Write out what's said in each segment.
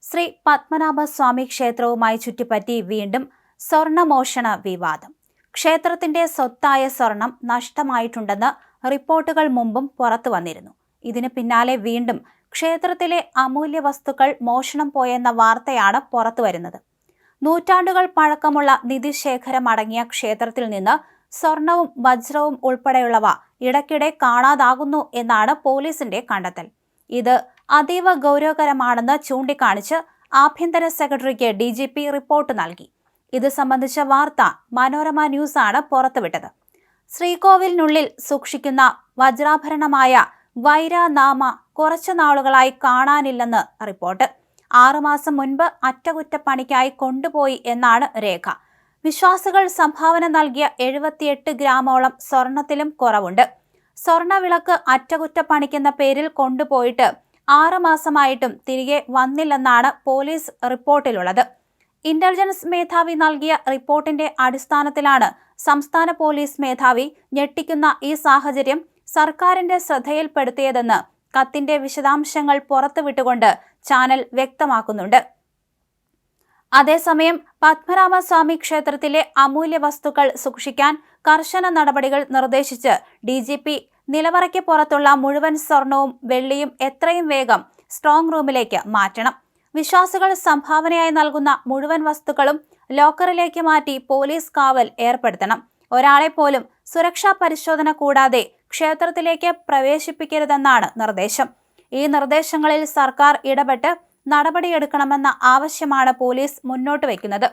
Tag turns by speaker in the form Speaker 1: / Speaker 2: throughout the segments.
Speaker 1: ശ്രീ പത്മനാഭസ്വാമി ക്ഷേത്രവുമായി ചുറ്റിപ്പറ്റി വീണ്ടും സ്വർണമോഷണ വിവാദം. ക്ഷേത്രത്തിന്റെ സ്വത്തായ സ്വർണം നഷ്ടമായിട്ടുണ്ടെന്ന് റിപ്പോർട്ടുകൾ മുമ്പും പുറത്തു വന്നിരുന്നു. ഇതിന് പിന്നാലെ വീണ്ടും ക്ഷേത്രത്തിലെ അമൂല്യ വസ്തുക്കൾ മോഷണം പോയെന്ന വാർത്തയാണ് പുറത്തുവരുന്നത്. നൂറ്റാണ്ടുകൾ പഴക്കമുള്ള നിധിശേഖരം അടങ്ങിയ ക്ഷേത്രത്തിൽ നിന്ന് സ്വർണവും വജ്രവും ഉൾപ്പെടെയുള്ളവ ഇടയ്ക്കിടെ കാണാതാകുന്നു എന്നാണ് പോലീസിന്റെ കണ്ടെത്തൽ. ഇത് അതീവ ഗൗരവകരമാണെന്ന് ചൂണ്ടിക്കാണിച്ച് ആഭ്യന്തര സെക്രട്ടറിക്ക് DGP റിപ്പോർട്ട് നൽകി. ഇത് സംബന്ധിച്ച വാർത്ത മനോരമ ന്യൂസ് ആണ് പുറത്തുവിട്ടത്. ശ്രീകോവിലിനുള്ളിൽ സൂക്ഷിക്കുന്ന വജ്രാഭരണമായ വൈരനാമ കുറച്ചു നാളുകളായി കാണാനില്ലെന്ന് റിപ്പോർട്ട്. 6 മാസം മുൻപ് അറ്റകുറ്റപ്പണിക്കായി കൊണ്ടുപോയി എന്നാണ് രേഖ. വിശ്വാസികൾ സംഭാവന നൽകിയ 78 ഗ്രാമോളം സ്വർണത്തിലും കുറവുണ്ട്. സ്വർണവിളക്ക് അറ്റകുറ്റപ്പണിക്കെന്ന പേരിൽ കൊണ്ടുപോയിട്ട് 6 മാസമായിട്ടും തിരികെ വന്നില്ലെന്നാണ് പോലീസ് റിപ്പോർട്ടിലുള്ളത്. ഇന്റലിജൻസ് മേധാവി നൽകിയ റിപ്പോർട്ടിന്റെ അടിസ്ഥാനത്തിലാണ് സംസ്ഥാന പോലീസ് മേധാവി ഞെട്ടിക്കുന്ന ഈ സാഹചര്യം സർക്കാരിന്റെ ശ്രദ്ധയിൽപ്പെടുത്തിയതെന്ന് കത്തിന്റെ വിശദാംശങ്ങൾ പുറത്തുവിട്ടുകൊണ്ട് ചാനൽ വ്യക്തമാക്കുന്നുണ്ട്. അതേസമയം പത്മനാഭസ്വാമി ക്ഷേത്രത്തിലെ അമൂല്യ വസ്തുക്കൾ സൂക്ഷിക്കാൻ കർശന നടപടികൾ നിർദ്ദേശിച്ച് DGP നിലവറയ്ക്ക് പുറത്തുള്ള മുഴുവൻ സ്വർണവും വെള്ളിയും എത്രയും വേഗം സ്ട്രോങ് റൂമിലേക്ക് മാറ്റണം. വിശ്വാസികൾ സംഭാവനയായി നൽകുന്ന മുഴുവൻ വസ്തുക്കളും ലോക്കറിലേക്ക് മാറ്റി പോലീസ് കാവൽ ഏർപ്പെടുത്തണം. ഒരാളെ പോലും സുരക്ഷാ പരിശോധന കൂടാതെ ക്ഷേത്രത്തിലേക്ക് പ്രവേശിപ്പിക്കരുതെന്നാണ് നിർദ്ദേശം. ഈ നിർദ്ദേശങ്ങളിൽ സർക്കാർ ഇടപെട്ട് നടപടിയെടുക്കണമെന്ന ആവശ്യമാണ് പോലീസ് മുന്നോട്ട് വയ്ക്കുന്നത്.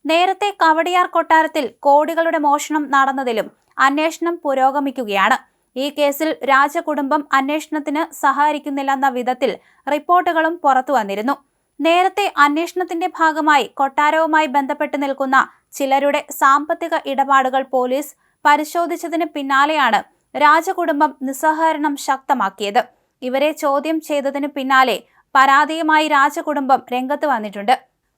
Speaker 1: നേരത്തെ കവടിയാർ കൊട്ടാരത്തിൽ കോടികളുടെ മോഷണം നടന്നതിലും അന്വേഷണം പുരോഗമിക്കുകയാണ്. ഈ കേസിൽ രാജകുടുംബം അന്വേഷണത്തിന് സഹകരിക്കുന്നില്ലെന്ന വിധത്തിൽ റിപ്പോർട്ടുകളും പുറത്തു വന്നിരുന്നു. നേരത്തെ അന്വേഷണത്തിന്റെ ഭാഗമായി കൊട്ടാരവുമായി ബന്ധപ്പെട്ട് നിൽക്കുന്ന ചിലരുടെ സാമ്പത്തിക ഇടപാടുകൾ പോലീസ് പരിശോധിച്ചതിന് പിന്നാലെയാണ് രാജകുടുംബം നിസ്സഹകരണം ശക്തമാക്കിയത്. ഇവരെ ചോദ്യം ചെയ്തതിന് പിന്നാലെ പരാതിയുമായി രാജകുടുംബം രംഗത്ത് വന്നിട്ടുണ്ട്.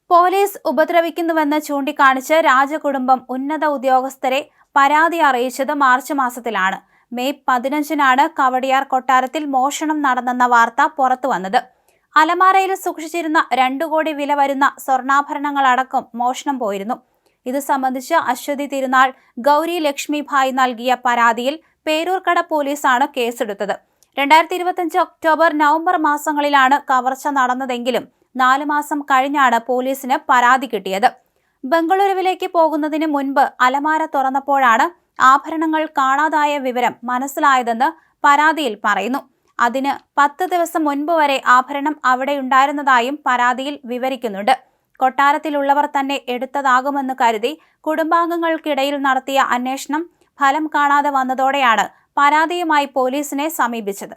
Speaker 1: പോലീസ് ഉപദ്രവിക്കുന്നുവെന്ന് ചൂണ്ടിക്കാണിച്ച് രാജകുടുംബം ഉന്നത ഉദ്യോഗസ്ഥരെ പരാതി അറിയിച്ചത് മാർച്ച് മാസത്തിലാണ്. മെയ് 15-നാണ് കവടിയാർ കൊട്ടാരത്തിൽ മോഷണം നടന്നെന്ന വാർത്ത പുറത്തു വന്നത്. അലമാരയിൽ സൂക്ഷിച്ചിരുന്ന 2 കോടി വില വരുന്ന സ്വർണ്ണാഭരണങ്ങളടക്കം മോഷണം പോയിരുന്നു. ഇത് സംബന്ധിച്ച് അശ്വതി തിരുനാൾ ഗൗരി ലക്ഷ്മിഭായ് നൽകിയ പരാതിയിൽ പേരൂർക്കട പോലീസാണ് കേസെടുത്തത്. 2025 ഒക്ടോബർ, നവംബർ മാസങ്ങളിലാണ് കവർച്ച നടന്നതെങ്കിലും 4 മാസം കഴിഞ്ഞാണ് പോലീസിന് പരാതി കിട്ടിയത്. ബംഗളൂരുവിലേക്ക് പോകുന്നതിന് മുൻപ് അലമാര തുറന്നപ്പോഴാണ് ആഭരണങ്ങൾ കാണാതായ വിവരം മനസ്സിലായതെന്ന് പരാതിയിൽ പറയുന്നു. അതിന് 10 ദിവസം മുൻപ് വരെ ആഭരണം അവിടെയുണ്ടായിരുന്നതായും പരാതിയിൽ വിവരിക്കുന്നുണ്ട്. കൊട്ടാരത്തിലുള്ളവർ തന്നെ എടുത്തതാകുമെന്ന് കരുതി കുടുംബാംഗങ്ങൾക്കിടയിൽ നടത്തിയ അന്വേഷണം ഫലം കാണാതെ വന്നതോടെയാണ് പരാതിയുമായി പോലീസിനെ സമീപിച്ചത്.